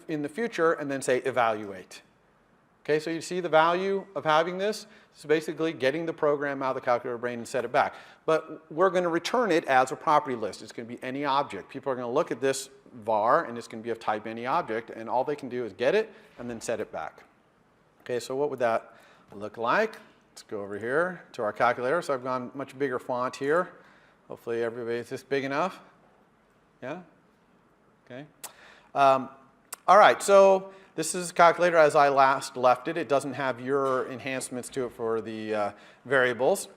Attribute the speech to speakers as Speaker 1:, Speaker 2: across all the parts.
Speaker 1: in the future and then say evaluate. Okay, so you see the value of having this? It's basically getting the program out of the calculator brain and set it back. But we're going to return it as a property list. It's going to be any object. People are going to look at this var, and it's going to be of type any object, and all they can do is get it and then set it back. Okay, so what would that look like? Let's go over here to our calculator. So I've gone much bigger font here. Hopefully everybody's this big enough. Yeah? Okay. All right, so this is a calculator as I last left it. It doesn't have your enhancements to it for the variables.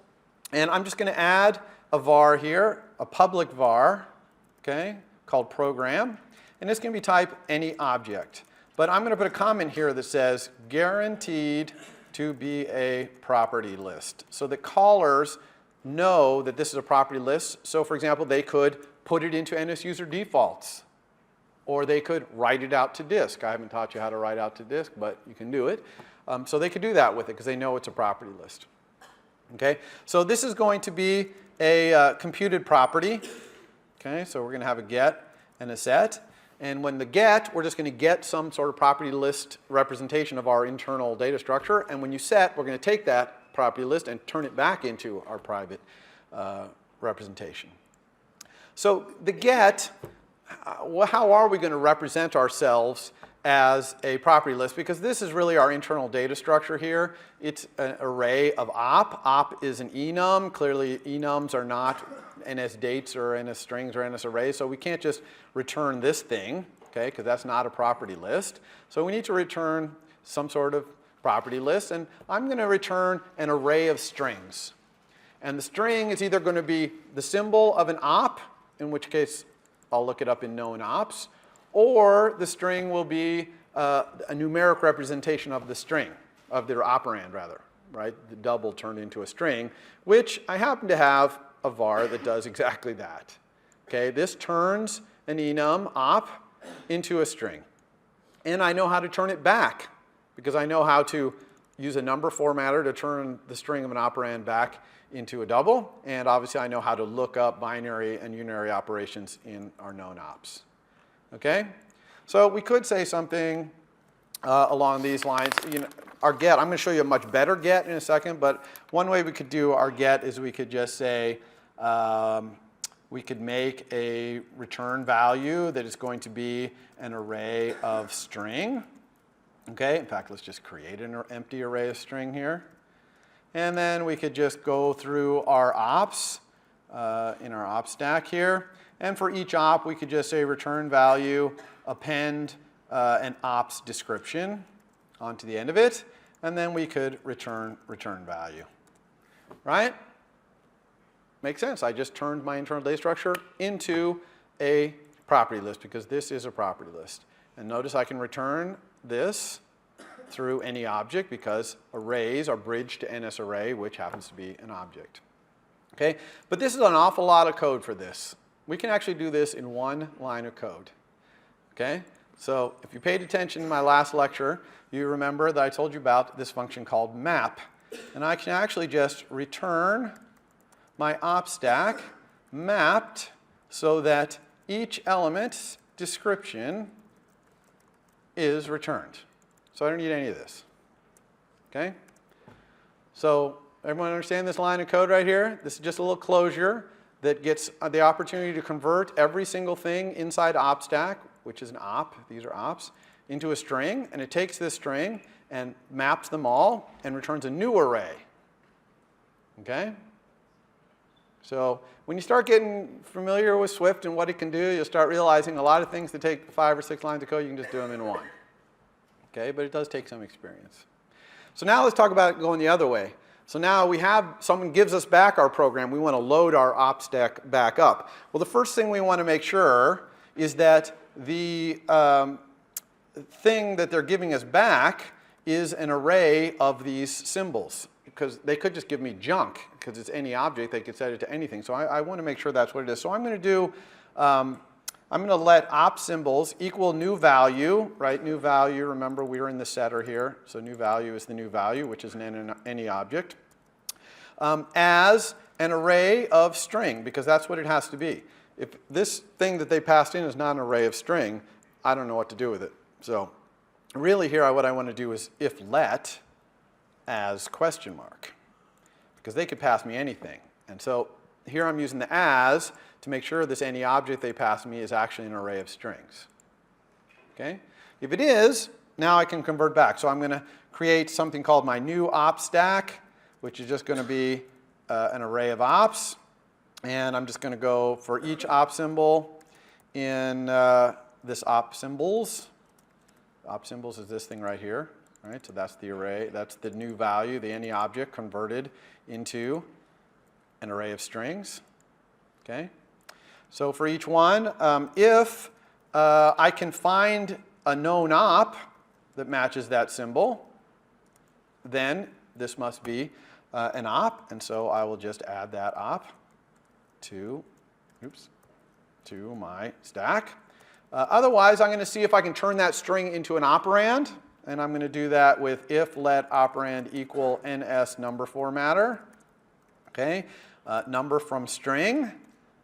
Speaker 1: And I'm just going to add a var here, a public var, okay, called program. And it's going to be type any object. But I'm going to put a comment here that says guaranteed to be a property list, so that callers know that this is a property list. So for example, they could put it into NS user defaults, or they could write it out to disk. I haven't taught you how to write out to disk, but you can do it. So they could do that with it because they know it's a property list. Okay, so this is going to be a computed property. Okay, so we're going to have a get and a set. And when the get, we're just going to get some sort of property list representation of our internal data structure. And when you set, we're going to take that property list and turn it back into our private representation. So the get, how are we going to represent ourselves as a property list? Because this is really our internal data structure here. It's an array of op. Op is an enum. Clearly, enums are not NS dates or NS strings or NS arrays, so we can't just return this thing, okay, because that's not a property list. So we need to return some sort of property list, and I'm going to return an array of strings. And the string is either going to be the symbol of an op, in which case I'll look it up in known ops, or the string will be a numeric representation of the string, of their operand rather, right? The double turned into a string, which I happen to have a var that does exactly that. Okay, this turns an enum op into a string. And I know how to turn it back because I know how to use a number formatter to turn the string of an operand back into a double. And obviously I know how to look up binary and unary operations in our known ops. Okay, so we could say something along these lines. You know, our get, I'm going to show you a much better get in a second, but one way we could do our get is we could just say, we could make a return value that is going to be an array of string. Okay, in fact, let's just create an empty array of string here. And then we could just go through our ops in our op stack here. And for each op, we could just say return value, append an ops description onto the end of it. And then we could return value, right? Makes sense. I just turned my internal data structure into a property list because this is a property list. And notice I can return this through any object because arrays are bridged to NS array, which happens to be an object. Okay, but this is an awful lot of code for this. We can actually do this in one line of code. Okay, so if you paid attention in my last lecture, you remember that I told you about this function called map. And I can actually just return my op stack mapped so that each element's description is returned. So I don't need any of this. Okay? So everyone understand this line of code right here? This is just a little closure that gets the opportunity to convert every single thing inside op stack, which is an op, these are ops, into a string. And it takes this string and maps them all and returns a new array. Okay? So when you start getting familiar with Swift and what it can do, you'll start realizing a lot of things that take 5 or 6 lines of code, you can just do them in one. Okay, but it does take some experience. So now let's talk about it going the other way. So now we have, someone gives us back our program. We want to load our op stack back up. Well, the first thing we want to make sure is that the thing that they're giving us back is an array of these symbols. Because they could just give me junk, because it's any object, they could set it to anything. So I want to make sure that's what it is. So I'm going to do, I'm going to let op symbols equal new value, right? New value, remember we are in the setter here. So new value is the new value, which is an any object, as an array of string, because that's what it has to be. If this thing that they passed in is not an array of string, I don't know what to do with it. So really here what I want to do is if let as question mark, because they could pass me anything. And so here I'm using the as to make sure this any object they pass me is actually an array of strings. Okay? If it is, now I can convert back. So I'm going to create something called my new op stack, which is just going to be an array of ops. And I'm just going to go for each op symbol in this op symbols. Op symbols is this thing right here. All right, so that's the array. That's the new value, the any object converted into an array of strings. Okay? So for each one, if I can find a known op that matches that symbol, then this must be an op, and so I will just add that op to my stack. Otherwise, I'm going to see if I can turn that string into an operand, and I'm going to do that with if let operand equal ns number formatter. Okay, number from string. I'm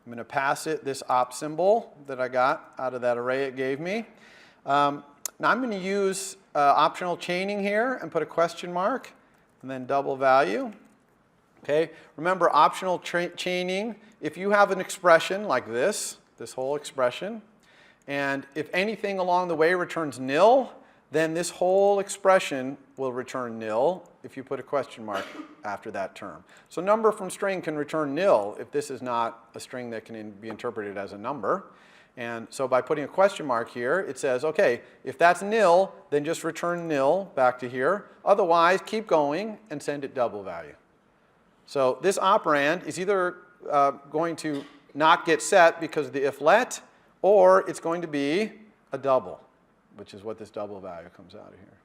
Speaker 1: going to pass it this op symbol that I got out of that array it gave me. Now I'm going to use optional chaining here and put a question mark and then double value. Okay, remember optional chaining, if you have an expression like this whole expression, and if anything along the way returns nil, then this whole expression will return nil if you put a question mark after that term. So number from string can return nil if this is not a string that can be interpreted as a number. And so by putting a question mark here, it says, okay, if that's nil, then just return nil back to here. Otherwise, keep going and send it double value. So this operand is either going to not get set because of the if let, or it's going to be a double, which is what this double value comes out of here.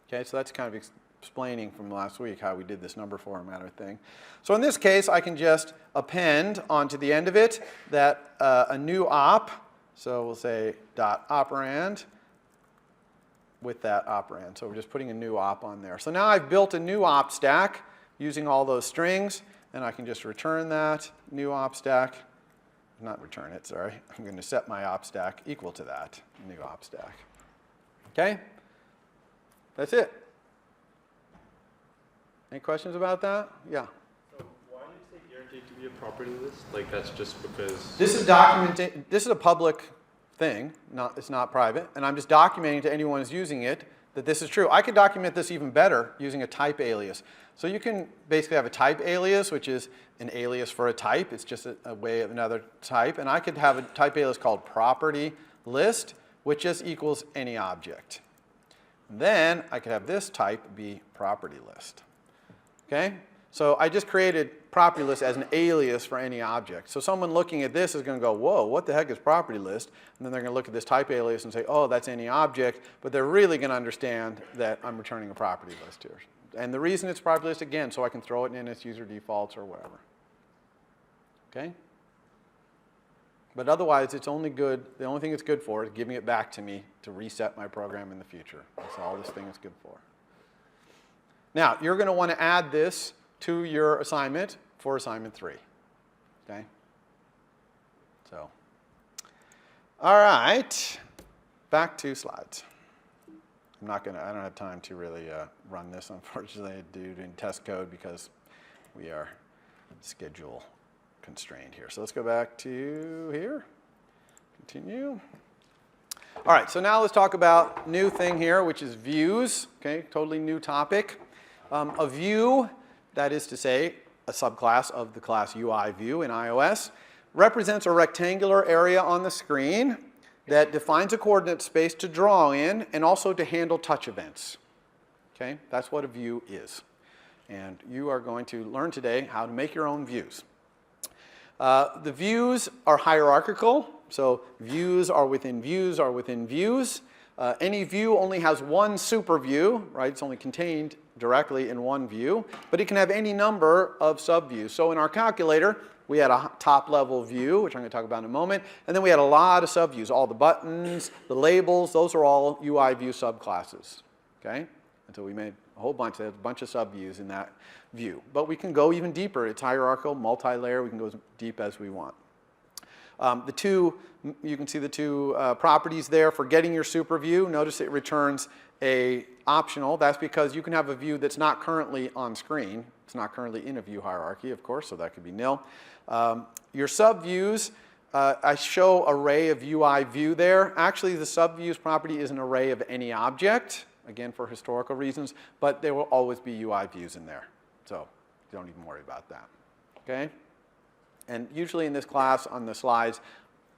Speaker 1: Okay, so that's kind of explaining from last week how we did this number formatter thing. So in this case, I can just append onto the end of it that a new op, so we'll say dot operand with that operand. So we're just putting a new op on there. So now I've built a new op stack using all those strings, and I can just return that new op stack. Not return it, sorry. I'm going to set my op stack equal to that new op stack. Okay? That's it. Any questions about that? Yeah.
Speaker 2: So why do you say guaranteed to be a property list? Like that's just because
Speaker 1: this is documented. This is a public thing. It's not private, and I'm just documenting to anyone who's using it that this is true. I could document this even better using a type alias. So you can basically have a type alias, which is an alias for a type. It's just a way of another type. And I could have a type alias called property list, which just equals any object. Then I could have this type be property list. Okay? So I just created property list as an alias for any object. So someone looking at this is going to go, whoa, what the heck is property list? And then they're going to look at this type alias and say, oh, that's any object. But they're really going to understand that I'm returning a property list here. And the reason it's property list, again, so I can throw it in its user defaults or whatever. Okay? But otherwise, it's only good, the only thing it's good for is giving it back to me to reset my program in the future. That's all this thing is good for. Now, you're going to want to add this to your assignment for assignment 3. Okay? So, all right, back to slides. I don't have time to really run this, unfortunately, due to test code because we are schedule constrained here. So let's go back to here. Continue. All right, so now let's talk about new thing here, which is views. Okay, totally new topic. A view, that is to say, a subclass of the class UI view in iOS, represents a rectangular area on the screen that defines a coordinate space to draw in and also to handle touch events. Okay, that's what a view is. And you are going to learn today how to make your own views. The views are hierarchical, so views are within views are within views. Any view only has one super view, right? It's only contained directly in one view, but it can have any number of subviews. So in our calculator, we had a top-level view, which I'm going to talk about in a moment, and then we had a lot of subviews. All the buttons, the labels, those are all UI view subclasses. Okay? And so we made a whole bunch of subviews in that view. But we can go even deeper. It's hierarchical, multi-layer. We can go as deep as we want. You can see the two properties there for getting your super view. Notice it returns a optional. That's because you can have a view that's not currently on screen. It's not currently in a view hierarchy, of course, so that could be nil. Your subviews, I show array of UI view there. Actually, the subviews property is an array of any object, again for historical reasons, but there will always be UI views in there. So don't even worry about that. Okay? And usually in this class on the slides,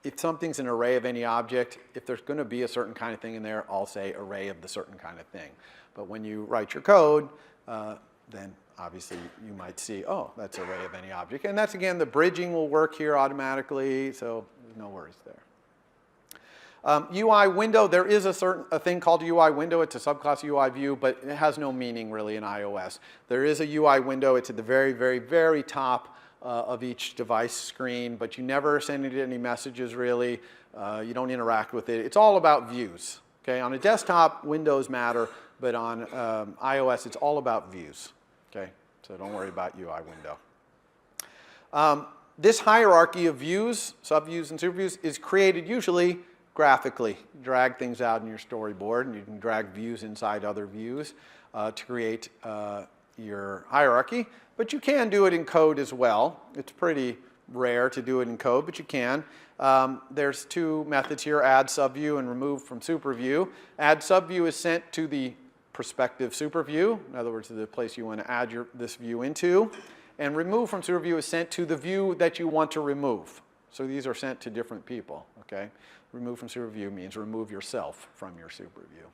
Speaker 1: if something's an array of any object, if there's going to be a certain kind of thing in there, I'll say array of the certain kind of thing. But when you write your code, then obviously you might see, oh, that's array of any object. And that's, again, the bridging will work here automatically, so no worries there. UI window, there is a thing called a UI window. It's a subclass UI view, but it has no meaning really in iOS. There is a UI window. It's at the very, very, very top of each device screen, but you never send it any messages really. You don't interact with it. It's all about views. Okay? On a desktop, windows matter, but on iOS, it's all about views. Okay? So don't worry about UI window. This hierarchy of views, subviews and superviews, is created usually graphically. You drag things out in your storyboard, and you can drag views inside other views to create your hierarchy. But you can do it in code as well. It's pretty rare to do it in code, but you can. There's two methods here, add subview and remove from superview. Add subview is sent to the prospective superview, in other words, to the place you want to add this view into. And remove from superview is sent to the view that you want to remove. So these are sent to different people, okay? Remove from superview means remove yourself from your superview.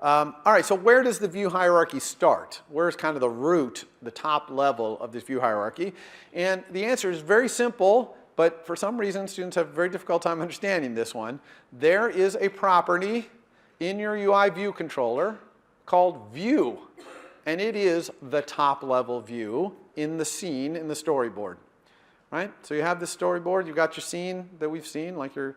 Speaker 1: All right, so where does the view hierarchy start? Where's kind of the root, the top level of this view hierarchy? And the answer is very simple, but for some reason students have a very difficult time understanding this one. There is a property in your UI view controller called view, and it is the top level view in the scene in the storyboard. Right? So you have this storyboard, you've got your scene that we've seen, like your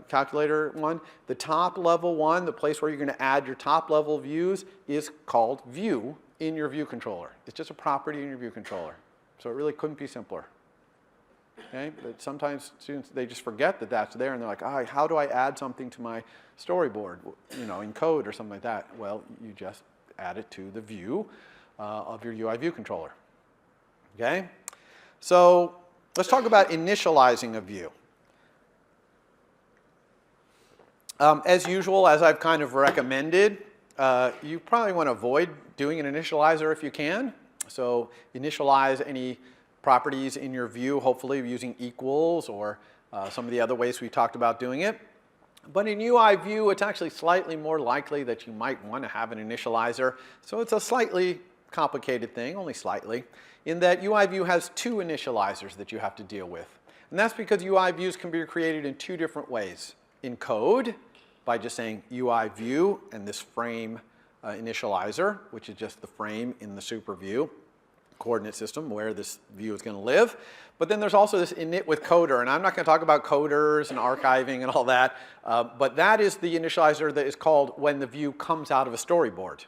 Speaker 1: calculator one. The top level one, the place where you're going to add your top level views, is called view in your view controller. It's just a property in your view controller. So it really couldn't be simpler. Okay? But sometimes students, they just forget that that's there, and they're like, oh, how do I add something to my storyboard, you know, in code or something like that? Well, you just add it to the view of your UI view controller. Okay? So let's talk about initializing a view. As usual, as I've kind of recommended, you probably want to avoid doing an initializer if you can. So initialize any properties in your view, hopefully using equals or some of the other ways we talked about doing it. But in UI view, it's actually slightly more likely that you might want to have an initializer. So it's a slightly complicated thing, only slightly, in that UI view has two initializers that you have to deal with. And that's because UI views can be created in two different ways. In code, by just saying UI view and this frame initializer, which is just the frame in the super view coordinate system where this view is going to live. But then there's also this init with coder, and I'm not going to talk about coders and archiving and all that, but that is the initializer that is called when the view comes out of a storyboard.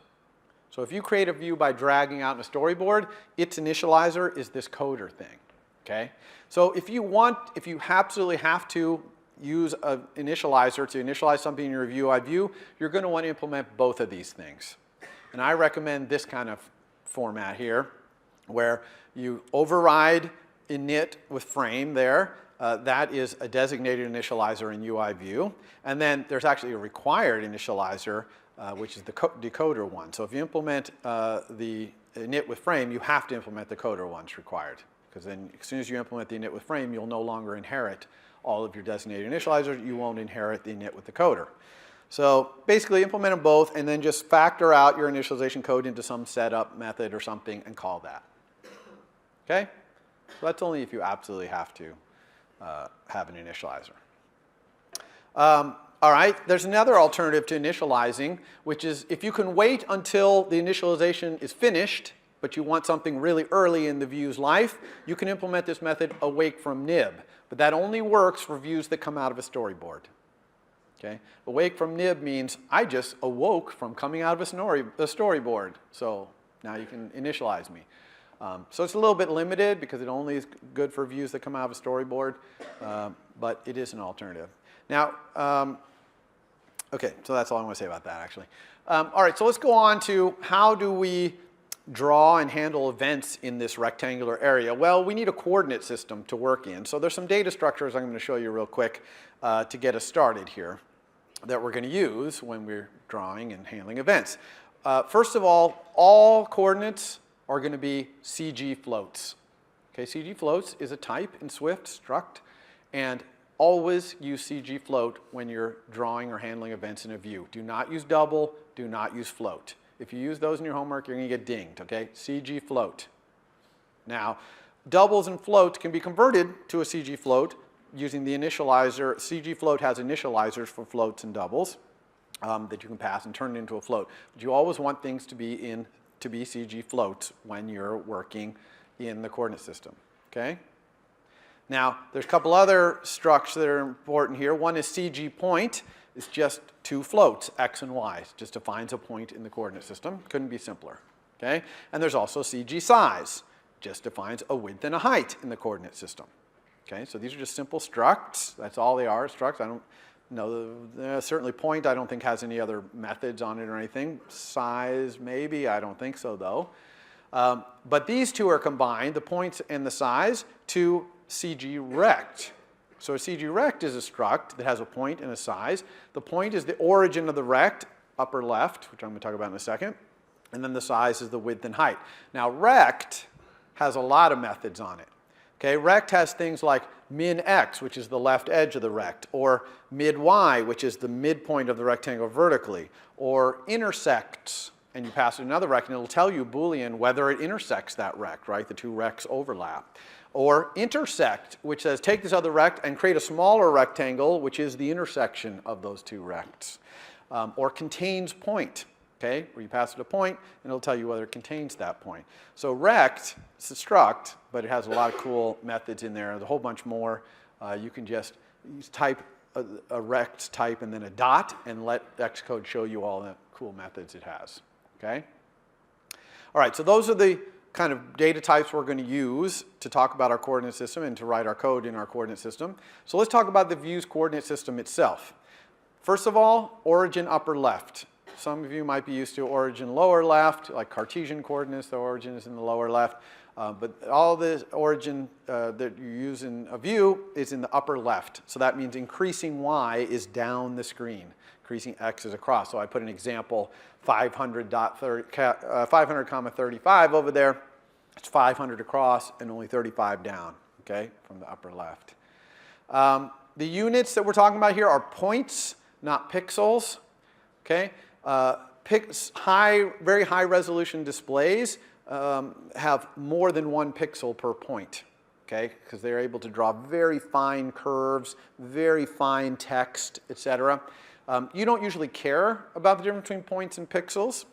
Speaker 1: So if you create a view by dragging out in a storyboard, its initializer is this coder thing, okay? So if you absolutely have to use an initializer to initialize something in your UI view, you're going to want to implement both of these things. And I recommend this kind of format here, where you override init with frame there. That is a designated initializer in UI view. And then there's actually a required initializer, which is the decoder one. So if you implement the init with frame, you have to implement the coder ones required. Because then as soon as you implement the init with frame, you'll no longer inherit all of your designated initializers. You won't inherit the init with the coder. So basically implement them both and then just factor out your initialization code into some setup method or something and call that. Okay? So that's only if you absolutely have to have an initializer. All right, there's another alternative to initializing, which is if you can wait until the initialization is finished, but you want something really early in the view's life, you can implement this method awake from nib. But that only works for views that come out of a storyboard. Okay? Awake from nib means I just awoke from coming out of a storyboard, so now you can initialize me. So it's a little bit limited because it only is good for views that come out of a storyboard, but it is an alternative. Now, okay, so that's all I want to say about that, actually. All right, so let's go on to how do we draw and handle events in this rectangular area. Well, we need a coordinate system to work in. So there's some data structures I'm going to show you real quick to get us started here that we're going to use when we're drawing and handling events. First of all coordinates are going to be CG floats. Okay, CG floats is a type in Swift struct, and always use CG float when you're drawing or handling events in a view. Do not use double, do not use float. If you use those in your homework, you're going to get dinged, okay? CG float. Now, doubles and floats can be converted to a CG float using the initializer. CG float has initializers for floats and doubles that you can pass and turn it into a float. But you always want things to be CG floats when you're working in the coordinate system, okay? Now, there's a couple other structs that are important here. One is CG point. It's just two floats, x and y. It just defines a point in the coordinate system. Couldn't be simpler, okay? And there's also CG size. Just defines a width and a height in the coordinate system, okay? So these are just simple structs. That's all they are, structs. I don't know, certainly point I don't think has any other methods on it or anything. Size, maybe, I don't think so though. But these two are combined, the points and the size, to CG rect. So a CG rect is a struct that has a point and a size. The point is the origin of the rect, upper left, which I'm going to talk about in a second. And then the size is the width and height. Now rect has a lot of methods on it. Okay, rect has things like min x, which is the left edge of the rect, or mid y, which is the midpoint of the rectangle vertically, or intersects, and you pass it another rect, and it'll tell you Boolean whether it intersects that rect, right? The two rects overlap. Or intersect, which says take this other rect and create a smaller rectangle, which is the intersection of those two rects. Or contains point, okay? Where you pass it a point, and it'll tell you whether it contains that point. So rect, it's a struct, but it has a lot of cool methods in there. There's a whole bunch more. You can just type a rect type and then a dot, and let Xcode show you all the cool methods it has, okay? All right, so those are the kind of data types we're going to use to talk about our coordinate system and to write our code in our coordinate system. So let's talk about the view's coordinate system itself. First of all, origin upper left. Some of you might be used to origin lower left, like Cartesian coordinates, the origin is in the lower left. But all the origin that you use in a view is in the upper left. So that means increasing y is down the screen. Increasing x is across. So I put an example 500, 500,35 over there. It's 500 across and only 35 down, okay, from the upper left. The units that we're talking about here are points, not pixels, okay? Very high resolution displays have more than one pixel per point, okay? Because they're able to draw very fine curves, very fine text, etc. You don't usually care about the difference between points and pixels.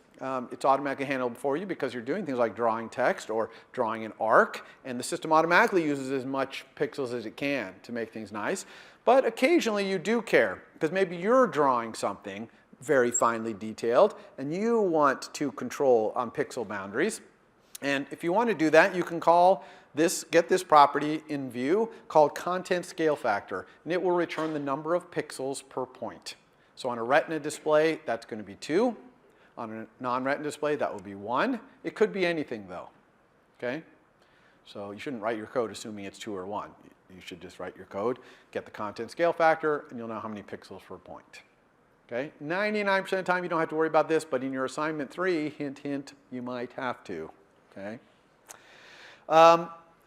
Speaker 1: It's automatically handled for you because you're doing things like drawing text or drawing an arc, and the system automatically uses as much pixels as it can to make things nice. But occasionally you do care because maybe you're drawing something very finely detailed and you want to control on pixel boundaries. And if you want to do that, you can get this property in view called content scale factor, and it will return the number of pixels per point. So on a retina display, that's going to be 2. On a non-retina display, that will be 1. It could be anything, though, okay? So you shouldn't write your code assuming it's 2 or 1. You should just write your code, get the content scale factor, and you'll know how many pixels per point, okay? 99% of the time, you don't have to worry about this, but in your assignment 3, hint, hint, you might have to, okay?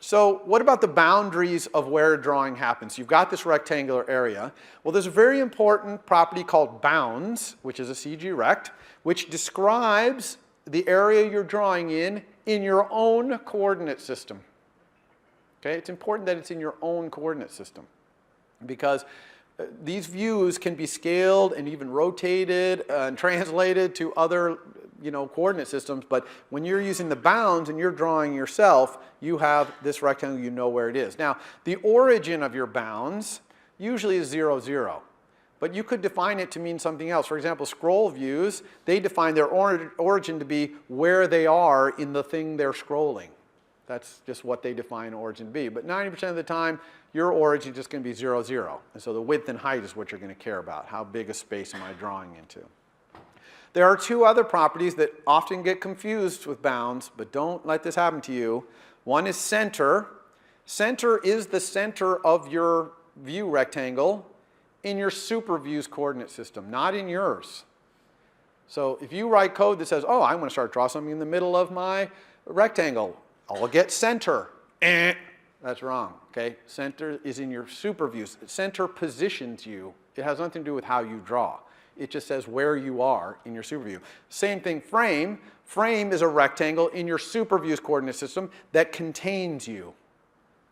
Speaker 1: So what about the boundaries of where drawing happens? You've got this rectangular area. Well, there's a very important property called bounds, which is a CG rect, which describes the area you're drawing in your own coordinate system. Okay? It's important that it's in your own coordinate system because these views can be scaled and even rotated and translated to other coordinate systems, but when you're using the bounds and you're drawing yourself, you have this rectangle, you know where it is. Now, the origin of your bounds usually is 0, 0, but you could define it to mean something else. For example, scroll views, they define their origin to be where they are in the thing they're scrolling. That's just what they define origin to be. But 90% of the time, your origin is just going to be 0, 0. And so the width and height is what you're going to care about. How big a space am I drawing into? There are two other properties that often get confused with bounds, but don't let this happen to you. One is center. Center is the center of your view rectangle in your super view's coordinate system, not in yours. So if you write code that says, oh, I want to start draw something in the middle of my rectangle, I'll get center. That's wrong, okay? Center is in your super views. Center positions you. It has nothing to do with how you draw. It just says where you are in your super view. Same thing, frame. Frame is a rectangle in your super view's coordinate system that contains you.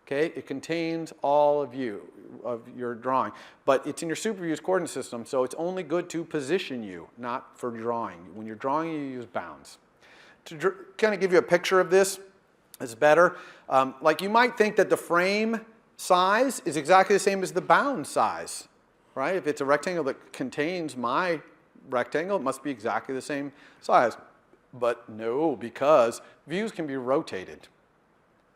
Speaker 1: Okay, it contains all of you, of your drawing. But it's in your super view's coordinate system, so it's only good to position you, not for drawing. When you're drawing, you use bounds. To kind of give you a picture of this, it's better. Like you might think that the frame size is exactly the same as the bound size, right? If it's a rectangle that contains my rectangle, it must be exactly the same size. But no, because views can be rotated.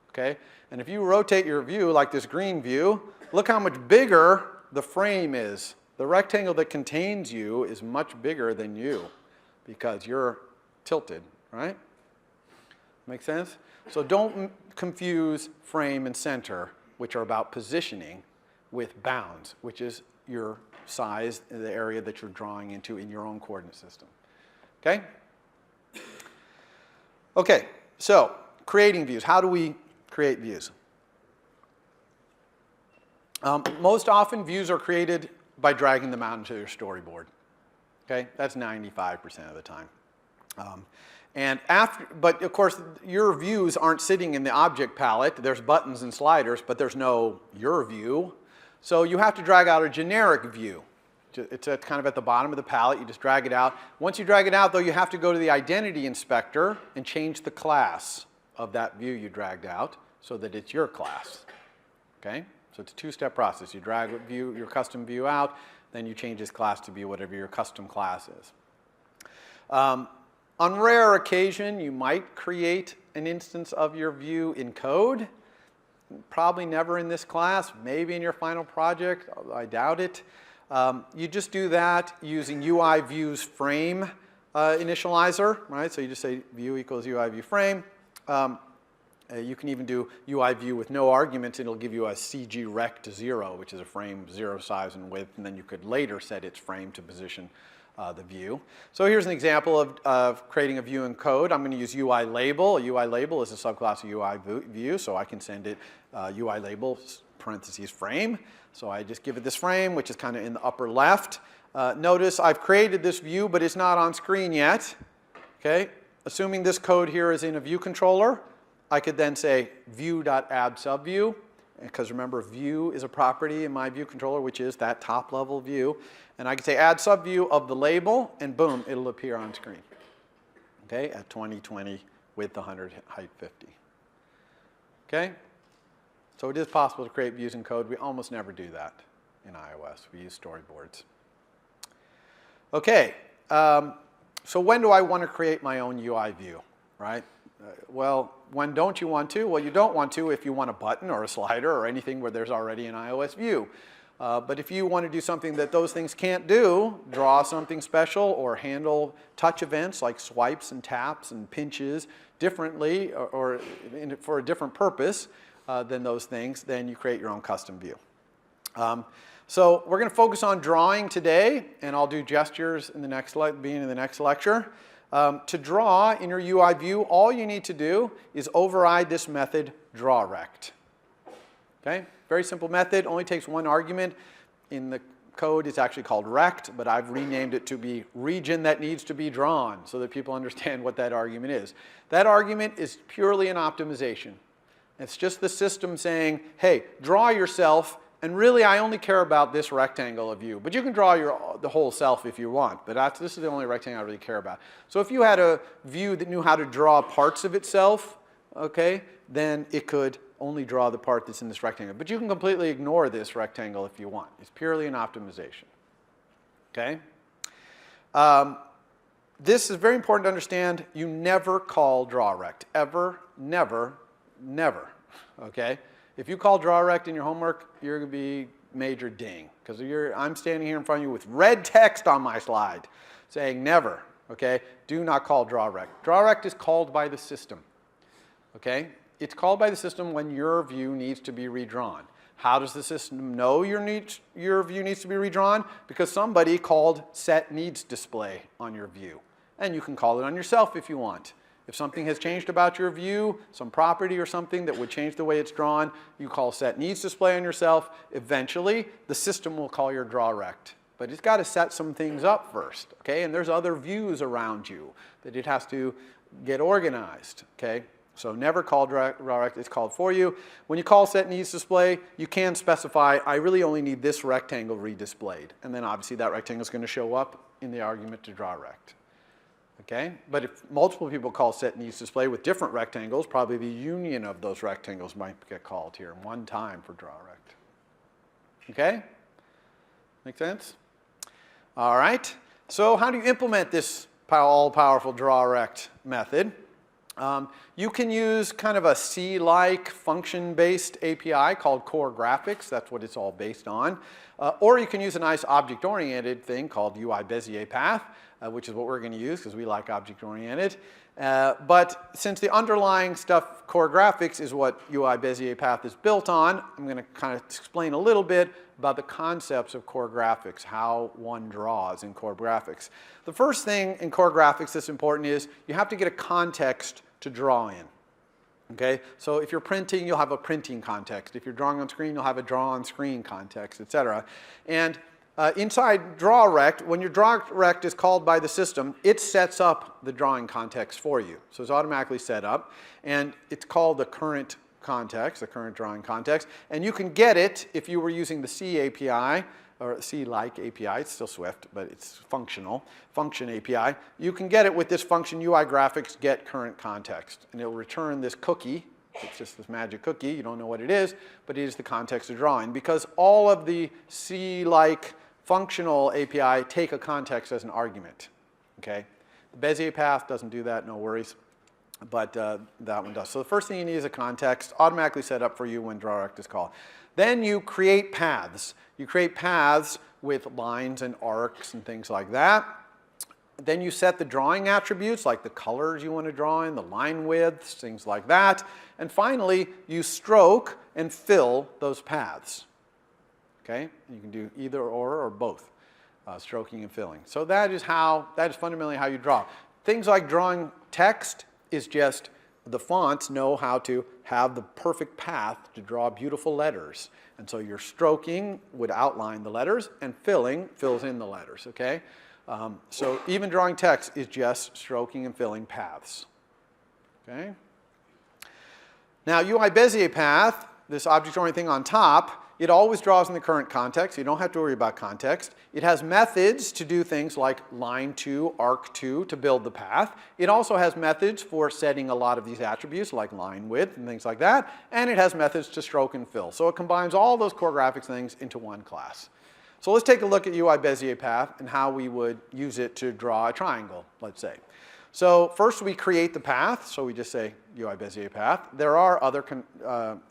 Speaker 1: Okay? And if you rotate your view like this green view, look how much bigger the frame is. The rectangle that contains you is much bigger than you because you're tilted, right? Make sense? So don't confuse frame and center, which are about positioning, with bounds, which is your size, the area that you're drawing into in your own coordinate system. Okay? Okay, so creating views. How do we create views? Most often, views are created by dragging them out into your storyboard. Okay, that's 95% of the time. But of course, your views aren't sitting in the object palette. There's buttons and sliders, but there's no your view. So you have to drag out a generic view. It's kind of at the bottom of the palette. You just drag it out. Once you drag it out, though, you have to go to the identity inspector and change the class of that view you dragged out so that it's your class. Okay? So it's a two-step process. You drag your custom view out, then you change this class to be whatever your custom class is. On rare occasion, you might create an instance of your view in code. Probably never in this class, maybe in your final project, I doubt it. You just do that using UI views frame initializer, right? So you just say view equals UI view frame. You can even do UI view with no arguments. It'll give you a CG rect 0, which is a frame 0 size and width, and then you could later set its frame to position the view. So here's an example of creating a view in code. I'm going to use UI label. A UI label is a subclass of UI view, so I can send it UI label parentheses frame. So I just give it this frame, which is kind of in the upper left. Notice I've created this view, but it's not on screen yet. Okay? Assuming this code here is in a view controller, I could then say view.addSubview, because remember, view is a property in my view controller, which is that top level view. And I can say add subview of the label, and boom, it'll appear on screen. Okay, at 2020, width 100, height 50. Okay? So it is possible to create views in code. We almost never do that in iOS. We use storyboards. Okay, so when do I want to create my own UI view, right? Well, when don't you want to? Well, you don't want to if you want a button or a slider or anything where there's already an iOS view. But if you want to do something that those things can't do, draw something special or handle touch events like swipes and taps and pinches differently or for a different purpose than those things, then you create your own custom view. So we're going to focus on drawing today, and I'll do gestures in the next lecture. To draw in your UI view, all you need to do is override this method drawRect. Okay? Very simple method, only takes one argument. In the code, it's actually called rect, but I've renamed it to be region that needs to be drawn so that people understand what that argument is. That argument is purely an optimization. It's just the system saying, hey, draw yourself, and really I only care about this rectangle of you. But you can draw the whole self if you want, but this is the only rectangle I really care about. So if you had a view that knew how to draw parts of itself, okay, then it could only draw the part that's in this rectangle. But you can completely ignore this rectangle if you want. It's purely an optimization. Okay? This is very important to understand. You never call drawRect. Ever, never. never, okay? If you call draw rect in your homework, you're going to be major ding, because I'm standing here in front of you with red text on my slide saying never, okay? Do not call draw rect. Draw rect is called by the system, okay? It's called by the system when your view needs to be redrawn. How does the system know your view needs to be redrawn? Because somebody called set needs display on your view. And you can call it on yourself if you want. If something has changed about your view, some property or something that would change the way it's drawn, you call set needs display on yourself. Eventually, the system will call your draw rect. But it's got to set some things up first, okay? And there's other views around you that it has to get organized, okay? So never call draw rect, it's called for you. When you call set needs display, you can specify, I really only need this rectangle redisplayed. And then obviously that rectangle is going to show up in the argument to draw rect. Okay? But if multiple people call set needs display with different rectangles, probably the union of those rectangles might get called here one time for draw rect. Okay? Make sense? All right. So how do you implement this all-powerful draw rect method? You can use kind of a C-like function-based API called core graphics. That's what it's all based on. Or you can use a nice object-oriented thing called UI Bezier path, which is what we're going to use because we like object-oriented. But since the underlying stuff, core graphics, is what UI Bezier path is built on, I'm going to kind of explain a little bit about the concepts of core graphics, how one draws in core graphics. The first thing in core graphics that's important is you have to get a context to draw in. Okay? So if you're printing, you'll have a printing context. If you're drawing on screen, you'll have a draw on screen context, etc. And inside draw rect, when your draw rect is called by the system, it sets up the drawing context for you. So it's automatically set up, and it's called the current context, the current drawing context. And you can get it if you were using the C API, or C-like API, it's still Swift, but it's functional, function API. You can get it with this function UI graphics get current context, and it'll return this cookie. It's just this magic cookie. You don't know what it is, but it is the context of drawing. Because all of the C-like functional API take a context as an argument. Okay? The Bezier path doesn't do that, no worries, but that one does. So the first thing you need is a context, automatically set up for you when draw rect is called. Then you create paths. You create paths with lines and arcs and things like that. Then you set the drawing attributes, like the colors you want to draw in, the line widths, things like that. And finally, you stroke and fill those paths. Okay? You can do either or both, stroking and filling. So that is fundamentally how you draw. Things like drawing text is just the fonts know how to have the perfect path to draw beautiful letters. And so your stroking would outline the letters, and filling fills in the letters, okay? So even drawing text is just stroking and filling paths, okay? Now UI Bezier path, this object-oriented thing on top, it always draws in the current context. You don't have to worry about context. It has methods to do things like line 2, arc 2 to build the path. It also has methods for setting a lot of these attributes like line width and things like that. And it has methods to stroke and fill. So it combines all those core graphics things into one class. So let's take a look at UI Bezier path and how we would use it to draw a triangle, let's say. So first we create the path, so we just say UI Bezier path. There are other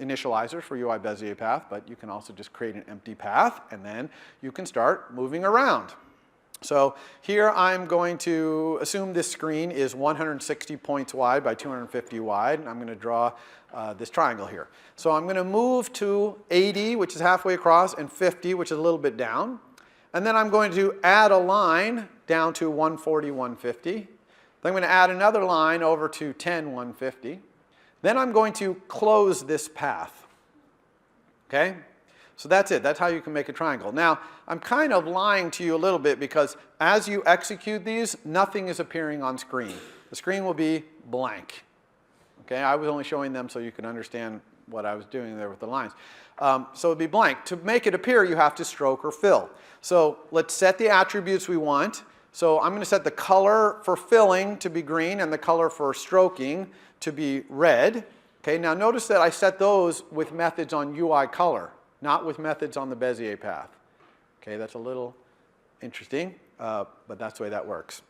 Speaker 1: initializers for UI Bezier path, but you can also just create an empty path, and then you can start moving around. So here I'm going to assume this screen is 160 points wide by 250 wide, and I'm going to draw this triangle here. So I'm going to move to 80, which is halfway across, and 50, which is a little bit down. And then I'm going to add a line down to 140, 150. Then I'm going to add another line over to 10, 150. Then I'm going to close this path. Okay? So that's it. That's how you can make a triangle. Now, I'm kind of lying to you a little bit because as you execute these, nothing is appearing on screen. The screen will be blank. Okay? I was only showing them so you can understand what I was doing there with the lines. So it would be blank. To make it appear, you have to stroke or fill. So let's set the attributes we want. So I'm going to set the color for filling to be green and the color for stroking to be red. Okay, now notice that I set those with methods on UI color, not with methods on the Bezier path. Okay, that's a little interesting, but that's the way that works.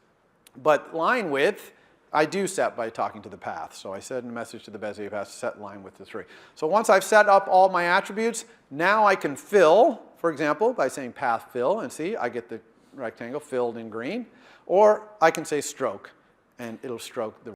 Speaker 1: But line width, I do set by talking to the path. So I said in a message to the Bezier path, set line with the 3. So once I've set up all my attributes, now I can fill, for example, by saying path fill, and see, I get the rectangle filled in green. Or I can say stroke, and it'll stroke the